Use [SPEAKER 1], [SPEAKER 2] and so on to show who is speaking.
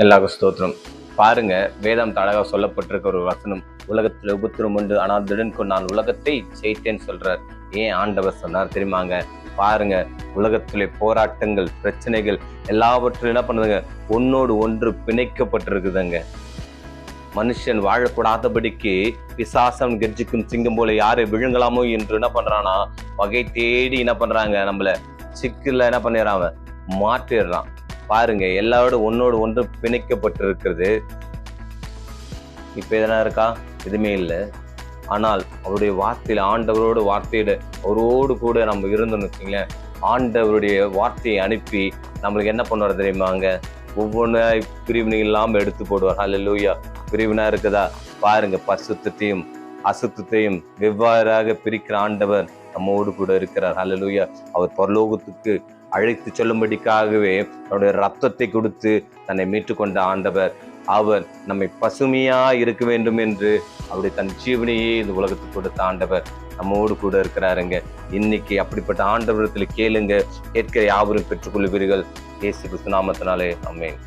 [SPEAKER 1] எல்லாருக்கும் ஸ்தோத்திரம். பாருங்க, வேதம் அழகா சொல்லப்பட்டிருக்க ஒரு வசனம், உலகத்துல உபத்திரம் உண்டு, ஆனால் திடன் கொண்டு நான் உலகத்தை ஜெயித்தேன்னு சொல்றார். ஏன் ஆண்டவர் சொன்னார் தெரியுமாங்க? பாருங்க, உலகத்திலே போராட்டங்கள், பிரச்சனைகள் எல்லாவற்றும் என்ன பண்ணுதுங்க, ஒன்னோடு ஒன்று பிணைக்கப்பட்டிருக்குதுங்க. மனுஷன் வாழக்கூடாதபடிக்கு பிசாசம் கெர்ச்சிக்கும் சிங்கம் போல யாரை விழுங்கலாமோ என்று என்ன பண்றானா, வகை தேடி என்ன பண்றாங்க, நம்மள சிக்கல்ல என்ன பண்ணிடுறான், மாற்றிடுறான். பாருங்க, எல்லாரோட ஒன்னோடு ஒன்று பிணைக்கப்பட்டிருக்கிறது. இப்ப எதனா இருக்கா? எதுவுமே இல்லை. ஆனால் அவருடைய வார்த்தையில, ஆண்டவரோட வார்த்தையில அவரோடு கூட நம்ம இருந்தோம்னு வச்சுங்களேன், ஆண்டவருடைய வார்த்தையை அனுப்பி நம்மளுக்கு என்ன பண்ணுவார் தெரியுமாங்க? ஒவ்வொன்றா பிரிவினை இல்லாம எடுத்து போடுவார். ஹல்லேலூயா. பிரிவினா இருக்குதா? பாருங்க, பரிசுத்தத்தையும் அசுத்தத்தையும் வெவ்வேறாக பிரிக்கிற ஆண்டவர் நம்மோடு கூட இருக்கிறார். ஹல்லேலூயா. அவர் பரலோகத்துக்கு அழைத்து சொல்லும்படிக்காகவே அவருடைய ரத்தத்தை கொடுத்து தன்னை மீட்டுக்கொண்ட ஆண்டவர். அவர் நம்மை பசுமையா இருக்க வேண்டும் என்று அவருடைய தன் ஜீவனையே இந்த உலகத்துக்கு கொடுத்த ஆண்டவர் நம்மோடு கூட இருக்கிறாருங்க. இன்னைக்கு அப்படிப்பட்ட ஆண்டவரத்தில் கேளுங்க, கேட்கிற யாவரும் பெற்றுக்கொள்வீர்கள். இயேசு கிறிஸ்து நாமத்தினாலே ஆமென்.